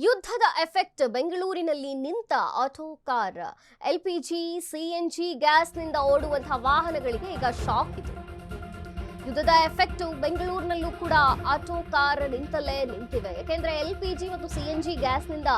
ಯುದ್ಧದ ಎಫೆಕ್ಟ್ ಬೆಂಗಳೂರಿನಲ್ಲಿ ನಿಂತ ಆಟೋ ಕಾರ್ ಎಲ್ಪಿಜಿ ಸಿಎನ್ಜಿ ಗ್ಯಾಸ್ನಿಂದ ಓಡುವಂತಹ ವಾಹನಗಳಿಗೆ ಈಗ ಶಾಕ್ ಇದೆ. ಯುದ್ಧದ ಎಫೆಕ್ಟ್ ಬೆಂಗಳೂರಿನಲ್ಲೂ ಕೂಡ ಆಟೋ ಕಾರ್ ನಿಂತಲೇ ನಿಂತಿವೆ. ಯಾಕೆಂದ್ರೆ ಎಲ್ಪಿಜಿ ಮತ್ತು ಸಿಎನ್ಜಿ ಗ್ಯಾಸ್ನಿಂದ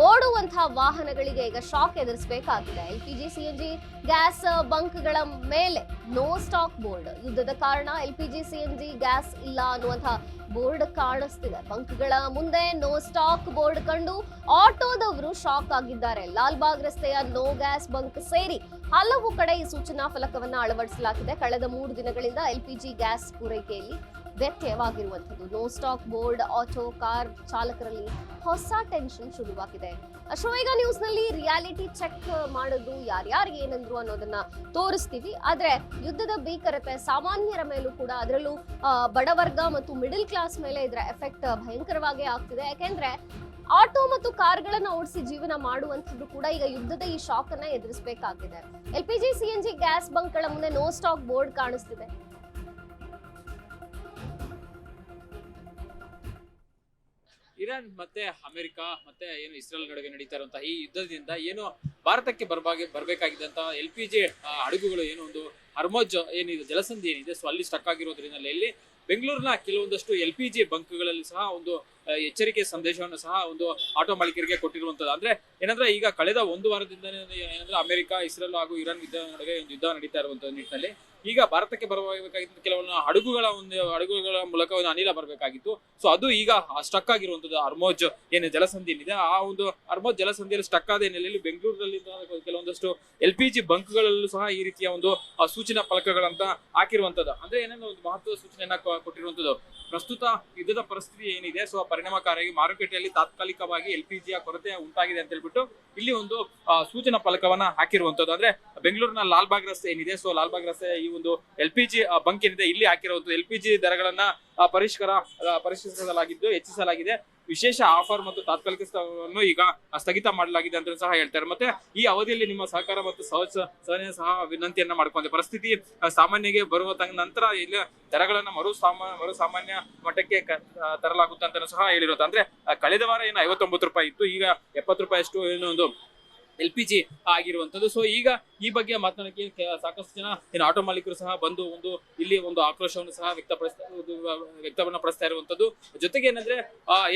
ಓಡುವಂತಹ ವಾಹನಗಳಿಗೆ ಈಗ ಶಾಕ್ ಎದುರಿಸಬೇಕಾಗಿದೆ. ಎಲ್ಪಿಜಿ ಸಿಎನ್ಜಿ ಗ್ಯಾಸ್ ಬಂಕ್ಗಳ ಮೇಲೆ ನೋ ಸ್ಟಾಕ್ ಬೋರ್ಡ್. ಯುದ್ಧದ ಕಾರಣ ಎಲ್ಪಿಜಿ ಸಿಎನ್ಜಿ ಗ್ಯಾಸ್ ಇಲ್ಲ ಅನ್ನುವಂತಹ ಬೋರ್ಡ್ ಕಾಣಿಸ್ತಿದೆ. ಬಂಕ್ಗಳ ಮುಂದೆ ನೋ ಸ್ಟಾಕ್ ಬೋರ್ಡ್ ಕಂಡು ಆಟೋದವರು ಶಾಕ್ ಆಗಿದ್ದಾರೆ. ಲಾಲ್ಬಾಗ್ ರಸ್ತೆಯ ನೋ ಗ್ಯಾಸ್ ಬಂಕ್ ಸೇರಿ ಹಲವು ಕಡೆ ಈ ಸೂಚನಾ ಫಲಕವನ್ನ ಅಳವಡಿಸಲಾಗಿದೆ. ಕಳೆದ 3 ದಿನಗಳಿಂದ ಎಲ್ಪಿಜಿ ಗ್ಯಾಸ್ ಪೂರೈಕೆಯಲ್ಲಿ ವ್ಯತ್ಯಯವಾಗಿರುವಂಥದ್ದು. No stock board auto car ಚಾಲಕರಲ್ಲಿ ಹೊಸ ಟೆನ್ಷನ್ ಶುರುವಾಗಿದೆ. ಅಶ್ವವೇಗ ನ್ಯೂಸ್ ನಲ್ಲಿ ರಿಯಾಲಿಟಿ ಚೆಕ್ ಮಾಡೋದು ಯಾರ್ಯಾರಿಗೆ ಏನಂದ್ರು ಅನ್ನೋದನ್ನ ತೋರಿಸ್ತೀವಿ. ಆದ್ರೆ ಯುದ್ಧದ ಭೀಕರತೆ ಸಾಮಾನ್ಯರ ಮೇಲೂ ಕೂಡ, ಅದರಲ್ಲೂ ಬಡವರ್ಗ ಮತ್ತು ಮಿಡಲ್ ಕ್ಲಾಸ್ ಮೇಲೆ ಇದರ ಎಫೆಕ್ಟ್ ಭಯಂಕರವಾಗಿ ಆಗ್ತಿದೆ. ಯಾಕೆಂದ್ರೆ ಆಟೋ ಮತ್ತು ಕಾರ್ಗಳನ್ನ ಓಡಿಸಿ ಜೀವನ ಮಾಡುವಂಥದ್ದು ಕೂಡ ಈಗ ಯುದ್ಧದ ಈ ಶಾಕ್ ಅನ್ನ ಎದುರಿಸಬೇಕಾಗಿದೆ. ಎಲ್ಪಿಜಿ ಸಿಎನ್ಜಿ ಗ್ಯಾಸ್ ಬಂಕ್ಗಳ ಮುಂದೆ ನೋ ಸ್ಟಾಕ್ ಬೋರ್ಡ್ ಕಾಣಿಸ್ತಿದೆ. ಇರಾನ್ ಮತ್ತೆ ಅಮೆರಿಕ ಮತ್ತೆ ಏನು ಇಸ್ರೇಲ್ ನಡುವೆ ನಡೀತಾ ಇರುವಂತಹ ಈ ಯುದ್ಧದಿಂದ ಏನು ಭಾರತಕ್ಕೆ ಬರಬೇಕಾಗಿದ್ದಂತ ಎಲ್ಪಿಜಿ ಹಡಗುಗಳು ಏನು ಒಂದು ಹರ್ಮೋಜ್ ಏನಿದೆ ಜಲಸಂಧಿ ಏನಿದೆ, ಸೊ ಅಲ್ಲಿ ಸ್ಟಕ್ ಆಗಿರೋದ್ರಿಂದ ಇಲ್ಲಿ ಬೆಂಗಳೂರಿನ ಕೆಲವೊಂದಷ್ಟು ಎಲ್ಪಿಜಿ ಬಂಕ್ಗಳಲ್ಲಿ ಸಹ ಒಂದು ಎಚ್ಚರಿಕೆ ಸಂದೇಶವನ್ನು ಸಹ ಒಂದು ಆಟೋ ಮಾಲೀಕರಿಗೆ ಕೊಟ್ಟಿರುವಂತದ್ದು. ಅಂದ್ರೆ ಏನಂದ್ರೆ ಈಗ ಕಳೆದ 1 ವಾರದಿಂದ ಏನಂದ್ರೆ ಅಮೆರಿಕ, ಇಸ್ರೇಲ್ ಹಾಗೂ ಇರಾನ್ ನಡುವೆ ಒಂದು ಯುದ್ಧ ನಡೀತಾ ಇರುವಂತಹ ನಿಟ್ಟಿನಲ್ಲಿ ಈಗ ಭಾರತಕ್ಕೆ ಬರಬೇಕಾಗಿತ್ತು ಕೆಲವೊಂದು ಹಡಗುಗಳ ಮೂಲಕ ಒಂದು ಅನಿಲ ಬರಬೇಕಾಗಿತ್ತು. ಸೊ ಅದು ಈಗ ಸ್ಟಕ್ ಆಗಿರುವಂತದ್ದು. ಹರ್ಮೋಜ್ ಏನು ಜಲಸಂಧಿ ಏನಿದೆ, ಆ ಒಂದು ಹರ್ಮೋಜ್ ಜಲಸಂಧಿಯಲ್ಲಿ ಸ್ಟಕ್ ಆದ ಹಿನ್ನೆಲೆಯಲ್ಲಿ ಬೆಂಗಳೂರಿನಲ್ಲಿ ಕೆಲವೊಂದಷ್ಟು ಎಲ್ಪಿಜಿ ಬಂಕ್ಗಳಲ್ಲೂ ಸಹ ಈ ರೀತಿಯ ಒಂದು ಸೂಚನಾ ಫಲಕಗಳಂತ ಹಾಕಿರುವಂತದ್ದು. ಅಂದ್ರೆ ಏನಂದ್ರೆ ಒಂದು ಮಹತ್ವದ ಸೂಚನೆಯನ್ನ ಕೊಟ್ಟಿರುವಂತದ್ದು. ಪ್ರಸ್ತುತ ಯುದ್ಧದ ಪರಿಸ್ಥಿತಿ ಏನಿದೆ, ಸೊ ಪರಿಣಾಮಕಾರಿಯಾಗಿ ಮಾರುಕಟ್ಟೆಯಲ್ಲಿ ತಾತ್ಕಾಲಿಕವಾಗಿ ಎಲ್ಪಿಜಿಯ ಕೊರತೆ ಉಂಟಾಗಿದೆ ಅಂತ ಹೇಳ್ಬಿಟ್ಟು ಇಲ್ಲಿ ಒಂದು ಸೂಚನಾ ಫಲಕವನ್ನ ಹಾಕಿರುವಂತದ್ದು. ಅಂದ್ರೆ ಬೆಂಗಳೂರಿನ ಲಾಲ್ಬಾಗ್ ರಸ್ತೆ ಏನಿದೆ, ಸೊ ಲಾಲ್ಬಾಗ್ ರಸ್ತೆ ಈ ಒಂದು ಎಲ್ಪಿಜಿ ಬಂಕ್ ಏನಿದೆ ಇಲ್ಲಿ ಹಾಕಿರುವಂತದ್ದು. ಎಲ್ಪಿಜಿ ದರಗಳನ್ನ ಪರಿಷ್ಕರಿಸಲಾಗಿದ್ದು ಹೆಚ್ಚಿಸಲಾಗಿದೆ. ವಿಶೇಷ ಆಫರ್ ಮತ್ತು ತಾತ್ಕಾಲಿಕವನ್ನು ಈಗ ಸ್ಥಗಿತ ಮಾಡಲಾಗಿದೆ ಅಂತ ಸಹ ಹೇಳ್ತಾರೆ. ಮತ್ತೆ ಈ ಅವಧಿಯಲ್ಲಿ ನಿಮ್ಮ ಸಹಕಾರ ಮತ್ತು ಸಹನೆ ಸಹ ವಿನಂತಿಯನ್ನ ಮಾಡ್ಕೊಂಡೆ. ಪರಿಸ್ಥಿತಿ ಸಾಮಾನ್ಯಗೆ ಬರುವ ನಂತರ ಇಲ್ಲಿ ದರಗಳನ್ನ ಮರು ಸಾಮಾನ್ಯ ಮಟ್ಟಕ್ಕೆ ತರಲಾಗುತ್ತೆ ಅಂತ ಸಹ ಹೇಳಿರುತ್ತೆ. ಅಂದ್ರೆ ಕಳೆದ ವಾರ ಏನು 59 ರೂಪಾಯಿ ಇತ್ತು, ಈಗ 70 ರೂಪಾಯಿ ಅಷ್ಟು ಏನೋ ಒಂದು ಎಲ್ಪಿಜಿ ಆಗಿರುವಂತದ್ದು. ಸೊ ಈಗ ಈ ಬಗ್ಗೆ ಮಾತನಾಡಕ್ಕೆ ಸಾಕಷ್ಟು ಜನ ಏನು ಆಟೋ ಮಾಲೀಕರು ಸಹ ಬಂದು ಇಲ್ಲಿ ಒಂದು ಆಕ್ರೋಶವನ್ನು ಸಹ ವ್ಯಕ್ತಪಡಿಸ್ತಾ ಇರುವಂತದ್ದು. ಜೊತೆಗೆ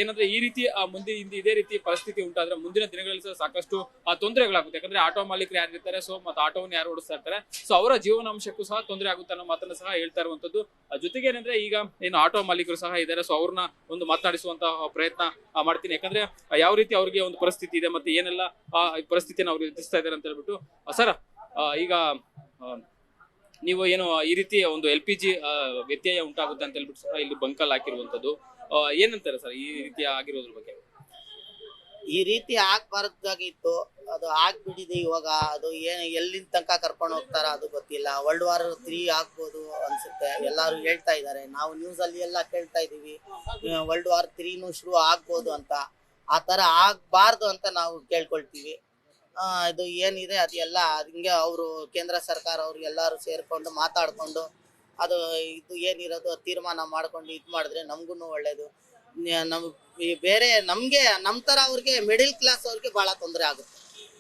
ಏನಂದ್ರೆ ಈ ರೀತಿ ಮುಂದೆ ಇದೇ ರೀತಿ ಪರಿಸ್ಥಿತಿ ಉಂಟಾದ್ರೆ ಮುಂದಿನ ದಿನಗಳಲ್ಲಿ ಸಹ ಸಾಕಷ್ಟು ತೊಂದರೆಗಳಾಗುತ್ತೆ. ಯಾಕಂದ್ರೆ ಆಟೋ ಮಾಲೀಕರು ಯಾರಿರ್ತಾರೆ, ಸೊ ಮತ್ತೆ ಆಟೋವನ್ನು ಯಾರು ಓಡಿಸ್ತಾ ಇರ್ತಾರೆ, ಸೊ ಅವರ ಜೀವನಾಂಶಕ್ಕೂ ಸಹ ತೊಂದರೆ ಆಗುತ್ತೆ ಅನ್ನೋ ಮಾತನ್ನ ಸಹ ಹೇಳ್ತಾ ಇರುವಂತದ್ದು. ಜೊತೆಗೆ ಈಗ ಏನು ಆಟೋ ಮಾಲೀಕರು ಸಹ ಇದ್ದಾರೆ, ಸೊ ಅವ್ರನ್ನ ಒಂದು ಮಾತನಾಡಿಸುವಂತಹ ಪ್ರಯತ್ನ ಮಾಡ್ತೀನಿ. ಯಾಕಂದ್ರೆ ಯಾವ ರೀತಿ ಅವ್ರಿಗೆ ಒಂದು ಪರಿಸ್ಥಿತಿ ಇದೆ ಮತ್ತೆ ಏನೆಲ್ಲ ಪರಿಸ್ಥಿತಿಯನ್ನು ಅವ್ರು ಎದುರಿಸ್ತಾ ಇದ್ದಾರೆ ಅಂತ ಹೇಳ್ಬಿಟ್ಟು. ಸರ್, ಈಗ ನೀವು ಏನು ಈ ರೀತಿ ಒಂದು ಎಲ್ಪಿಜಿ ವ್ಯತ್ಯಯ ಉಂಟಾಗುತ್ತೆ ಅಂತ ಹೇಳ್ಬಿಟ್ಟು ಸಹ ಇಲ್ಲಿ ಬಂಕಲ್ ಹಾಕಿರುವಂತದ್ದು, ಏನಂತಾರೆ ಸರ್ ಈ ರೀತಿ ಆಗಿರೋದ್ರ ಬಗ್ಗೆ? ಈ ರೀತಿ ಆಗ್ಬಾರ್ದಾಗಿತ್ತು, ಅದು ಆಗ್ಬಿಟ್ಟಿದೆ. ಇವಾಗ ಅದು ಎಲ್ಲಿನ ತನಕ ಕರ್ಕೊಂಡು ಹೋಗ್ತಾರ ಅದು ಗೊತ್ತಿಲ್ಲ. ವರ್ಲ್ಡ್ ವಾರ್ 3 ಆಗ್ಬೋದು ಅನ್ಸುತ್ತೆ, ಎಲ್ಲಾರು ಹೇಳ್ತಾ ಇದ್ದಾರೆ. ನಾವು ನ್ಯೂಸ್ ಅಲ್ಲಿ ಎಲ್ಲ ಕೇಳ್ತಾ ಇದೀವಿ ವರ್ಲ್ಡ್ ವಾರ್ 3 ಶುರು ಆಗ್ಬೋದು ಅಂತ. ಆ ತರ ಆಗ್ಬಾರ್ದು ಅಂತ ನಾವು ಕೇಳ್ಕೊಳ್ತೀವಿ. ಇದು ಏನಿದೆ ಅದು ಎಲ್ಲ ಹಿಂಗೆ ಅವರು ಕೇಂದ್ರ ಸರ್ಕಾರ ಅವ್ರು ಎಲ್ಲಾರು ಸೇರ್ಕೊಂಡು ಮಾತಾಡ್ಕೊಂಡು ಅದು ಇದು ಏನಿರೋದು ತೀರ್ಮಾನ ಮಾಡ್ಕೊಂಡು ಇದು ಮಾಡಿದ್ರೆ ನಮ್ಗೂ ಒಳ್ಳೇದು. ಬೇರೆ ನಮ್ಗೆ ನಮ್ ತರ ಅವ್ರಿಗೆ ಮಿಡಿಲ್ ಕ್ಲಾಸ್ ಅವ್ರಿಗೆ ಬಹಳ ತೊಂದರೆ ಆಗುತ್ತೆ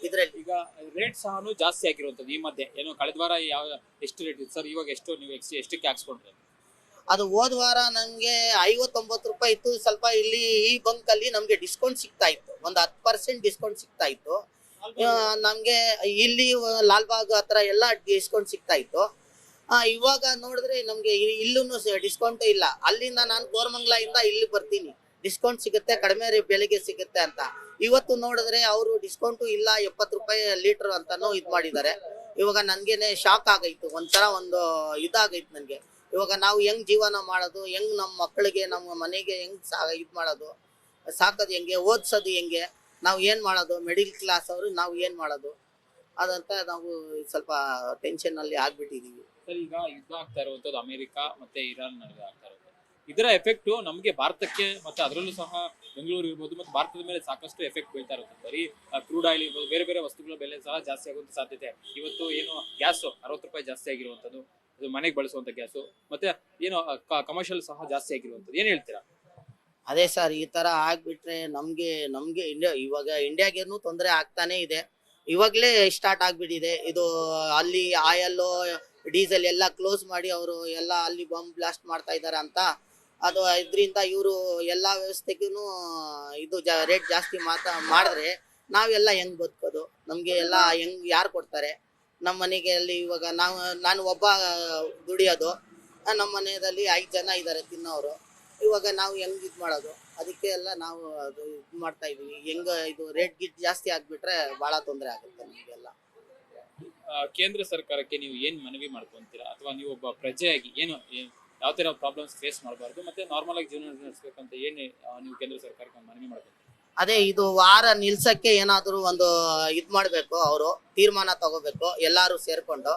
ಇದ್ರಲ್ಲಿ. ಈಗ ರೇಟ್ ಸಹ ಜಾಸ್ತಿ ಆಗಿರುವಂತದ್ದು ಈ ಮಧ್ಯೆ. ಏನು ಕಳೆದ ವಾರ ಎಷ್ಟು ರೇಟ್ ಇತ್ತು ಸರ್, ಇವಾಗ ಎಷ್ಟು ನೀವು ಎಷ್ಟಕ್ಕೆ ಹಾಕ್ಸ್ಕೊಂಡ್ರೆ? ಅದು ಹೋದ ವಾರ ನಮ್ಗೆ 59 ರೂಪಾಯಿ ಇತ್ತು. ಸ್ವಲ್ಪ ಇಲ್ಲಿ ಈ ಬಂಕ್ ಅಲ್ಲಿ ನಮ್ಗೆ ಡಿಸ್ಕೌಂಟ್ ಸಿಗ್ತಾ ಇತ್ತು, ಒಂದು 10% ಡಿಸ್ಕೌಂಟ್ ಸಿಗ್ತಾ ಇತ್ತು ನಮ್ಗೆ. ಇಲ್ಲಿ ಲಾಲ್ಬಾಗ್ ಹತ್ರ ಎಲ್ಲ ಡಿಸ್ಕೌಂಟ್ ಸಿಗ್ತಾ ಇತ್ತು. ಇವಾಗ ನೋಡಿದ್ರೆ ನಮ್ಗೆ ಇಲ್ಲೂ ಡಿಸ್ಕೌಂಟ್ ಇಲ್ಲ. ಅಲ್ಲಿಂದ ನಾನು ಕೋರಮಂಗಲ ಇಂದ ಇಲ್ಲಿ ಬರ್ತೀನಿ, ಡಿಸ್ಕೌಂಟ್ ಸಿಗುತ್ತೆ, ಕಡಿಮೆ ಬೆಲೆಗೆ ಸಿಗುತ್ತೆ ಅಂತ. ಇವತ್ತು ನೋಡಿದ್ರೆ ಅವರು ಡಿಸ್ಕೌಂಟು ಇಲ್ಲ, 70 ರೂಪಾಯಿ ಲೀಟರ್ ಅಂತಾನು ಇದು ಮಾಡಿದ್ದಾರೆ. ಇವಾಗ ನನ್ಗೇನೆ ಶಾಕ್ ಆಗೈತು, ಒಂಥರ ಒಂದು ಇದಾಗೈತು ನನ್ಗೆ. ಇವಾಗ ನಾವು ಹೆಂಗ್ ಜೀವನ ಮಾಡೋದು, ಹೆಂಗ್ ನಮ್ಮ ಮಕ್ಕಳಿಗೆ ನಮ್ಮ ಮನೆಗೆ ಹೆಂಗ್ ಇದು ಮಾಡೋದು, ಸಾಕೋದು ಹೆಂಗೆ, ಓದಿಸೋದು ಹೆಂಗೆ, ನಾವು ಏನ್ ಮಾಡೋದು, ಮಿಡಿಲ್ ಕ್ಲಾಸ್ ಅವರು ನಾವು ಏನ್ ಮಾಡೋದು ಅದಂತ ನಾವು ಸ್ವಲ್ಪ ಟೆನ್ಷನ್ ಅಲ್ಲಿ ಆಗ್ಬಿಟ್ಟಿದೀವಿ. ಸರ್, ಈಗ ಯುದ್ಧ ಆಗ್ತಾ ಇರುವಂತದ್ದು ಅಮೆರಿಕ ಮತ್ತೆ ಇರಾನ್ ನಡುವೆ ಆಗ್ತಾ ಇರೋದು, ಇದರ ಎಫೆಕ್ಟ್ ನಮಗೆ ಭಾರತಕ್ಕೆ ಮತ್ತೆ ಅದರಲ್ಲೂ ಸಹ ಬೆಂಗಳೂರು ಇರ್ಬೋದು ಮತ್ತೆ ಭಾರತದ ಮೇಲೆ ಸಾಕಷ್ಟು ಎಫೆಕ್ಟ್ ಬೀಳ್ತಾ ಇರುತ್ತೆ. ಬರೀ ಕ್ರೂಡ್ ಆಯಿಲ್ ಇರ್ಬೋದು, ಬೇರೆ ಬೇರೆ ವಸ್ತುಗಳ ಬೆಲೆ ಸಹ ಜಾಸ್ತಿ ಆಗುವಂತ ಸಾಧ್ಯತೆ. ಇವತ್ತು ಏನು ಗ್ಯಾಸ್ 60 ರೂಪಾಯಿ ಜಾಸ್ತಿ ಆಗಿರುವಂತದ್ದು, ಅದು ಮನೆಗೆ ಬಳಸುವಂತ ಗ್ಯಾಸು, ಮತ್ತೆ ಏನು ಕಮರ್ಷಿಯಲ್ ಸಹ ಜಾಸ್ತಿ ಆಗಿರುವಂತದ್ದು, ಏನ್ ಹೇಳ್ತೀರಾ? ಅದೇ ಸರ್, ಈ ತರ ಆಗ್ಬಿಟ್ರೆ ನಮ್ಗೆ ಇಂಡಿಯಾಗೇನು ತೊಂದರೆ ಆಗ್ತಾನೆ ಇದೆ. ಇವಾಗ್ಲೇ ಸ್ಟಾರ್ಟ್ ಆಗ್ಬಿಟ್ಟಿದೆ ಇದು. ಅಲ್ಲಿ ಆಯಲ್ ಡೀಸೆಲ್ ಎಲ್ಲ ಕ್ಲೋಸ್ ಮಾಡಿ ಅವರು ಎಲ್ಲ ಅಲ್ಲಿ ಬಾಂಬ್ ಬ್ಲಾಸ್ಟ್ ಮಾಡ್ತಾ ಇದ್ದಾರೆ ಅಂತ. ಅದು ಇದರಿಂದ ಇವರು ಎಲ್ಲಾ ವ್ಯವಸ್ಥೆಗೂ ಇದು ರೇಟ್ ಜಾಸ್ತಿ ಮಾಡಿದ್ರೆ ನಾವೆಲ್ಲ ಹೆಂಗ್ ಬದುಕೋದು? ನಮ್ಗೆ ಎಲ್ಲ ಹೆಂಗ್ ಯಾರು ಕೊಡ್ತಾರೆ? ನಮ್ಮ ಮನೆಗೆ ಅಲ್ಲಿ ಇವಾಗ ನಾನು ಒಬ್ಬ ದುಡಿಯೋದು, ನಮ್ಮ ಮನೆಯಲ್ಲಿ 5 ಜನ ಇದ್ದಾರೆ ತಿನ್ನೋರು. ಇವಾಗ ನಾವು ಹೆಂಗ್ ಇದು ಮಾಡೋದು? ಅದಕ್ಕೆ ಎಲ್ಲ ನಾವು ಅದು ಇದು ಮಾಡ್ತಾ ಇದೀವಿ. ಹೆಂಗ ಇದು ರೇಟ್ ಜಾಸ್ತಿ ಆಗ್ಬಿಟ್ರೆ ಬಹಳ ತೊಂದರೆ ಆಗುತ್ತೆ ನಮಗೆಲ್ಲ. ಕೇಂದ್ರ ಸರ್ಕಾರಕ್ಕೆ ನೀವು ಏನ್ ಮನವಿ ಮಾಡ್ಕೊಂತೀರಾ, ಅಥವಾ ನೀವು ಒಬ್ಬ ಪ್ರಜೆಯಾಗಿ ಏನು ಯಾವ ತರ ಪ್ರಾಬ್ಲಮ್ಸ್ ಫೇಸ್ ಮಾಡಬಾರ್ದು, ಮತ್ತೆ ನಾರ್ಮಲ್ ಆಗಿ ಜೀವನ ನಡೆಸಬೇಕಂತ ಏನು ನೀವು ಕೇಂದ್ರ ಸರ್ಕಾರಕ್ಕೆ ಒಂದು ಮನವಿ ಮಾಡ್ಕೊಂತೀರಾ? ಅದೇ ಇದು ವಾರ ನಿಲ್ಸಕ್ಕೆ ಏನಾದ್ರು ಒಂದು ಇದ್ ಮಾಡ್ಬೇಕು, ಅವರು ತೀರ್ಮಾನ ತಗೋಬೇಕು ಎಲ್ಲಾರು ಸೇರ್ಕೊಂಡು.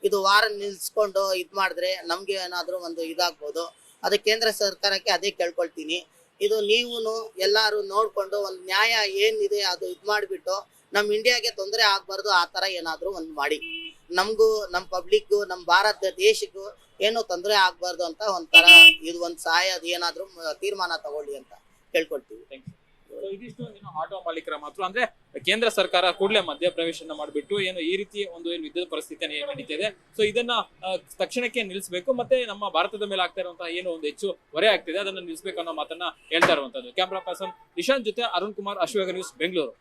ಇದು ವಾರ ನಿಲ್ಸ್ಕೊಂಡು ಇದ್ ಮಾಡಿದ್ರೆ ನಮ್ಗೆ ಏನಾದ್ರು ಒಂದು ಇದಾಗ್ಬೋದು. ಅದೇ ಕೇಂದ್ರ ಸರ್ಕಾರಕ್ಕೆ ಅದೇ ಕೇಳ್ಕೊಳ್ತೀನಿ. ಇದು ನೀವು ಎಲ್ಲಾರು ನೋಡ್ಕೊಂಡು ಒಂದು ನ್ಯಾಯ ಏನಿದೆ ಅದು ಇದ್ ಮಾಡ್ಬಿಟ್ಟು ನಮ್ ಇಂಡಿಯಾಗೆ ತೊಂದರೆ ಆಗ್ಬಾರ್ದು. ಆ ತರ ಏನಾದ್ರು ಒಂದ್ ಮಾಡಿ ನಮ್ಗೂ, ನಮ್ ಪಬ್ಲಿಕ್ಗೂ, ನಮ್ ಭಾರತ ದೇಶಕ್ಕೂ ಏನು ತೊಂದರೆ ಆಗ್ಬಾರ್ದು ಅಂತ ಒಂಥರ ಇದು ಒಂದ್ ಸಹಾಯ ಏನಾದ್ರು ತೀರ್ಮಾನ ತಗೊಳ್ಳಿ ಅಂತ ಕೇಳ್ಕೊಳ್ತೀವಿ. ಇದಿಷ್ಟು ಆಟೋ ಮಾಲೀಕರ ಮಾತ್ರ, ಅಂದ್ರೆ ಕೇಂದ್ರ ಸರ್ಕಾರ ಕೂಡಲೇ ಮಧ್ಯಪ್ರವೇಶನ ಮಾಡಿಬಿಟ್ಟು ಏನು ಈ ರೀತಿ ಒಂದು ಏನು ಯುದ್ಧದ ಪರಿಸ್ಥಿತಿಯನ್ನು ಏನು ನಡೀತಿದೆ, ಸೊ ಇದನ್ನ ತಕ್ಷಣಕ್ಕೆ ನಿಲ್ಲಿಸಬೇಕು. ಮತ್ತೆ ನಮ್ಮ ಭಾರತದ ಮೇಲೆ ಆಗ್ತಾ ಇರುವಂತಹ ಏನು ಒಂದು ಹೆಚ್ಚು ಹೊರೆ ಆಗ್ತಿದೆ ಅದನ್ನ ನಿಲ್ಲಿಸಬೇಕು ಅನ್ನೋ ಮಾತನ್ನ ಹೇಳ್ತಾ ಇರುವಂತದ್ದು. ಕ್ಯಾಮ್ರಾ ಪರ್ಸನ್ ನಿಶಾಂತ್ ಜೊತೆ ಅರುಣ್ ಕುಮಾರ್, ಅಶ್ವೇಗ ನ್ಯೂಸ್, ಬೆಂಗಳೂರು.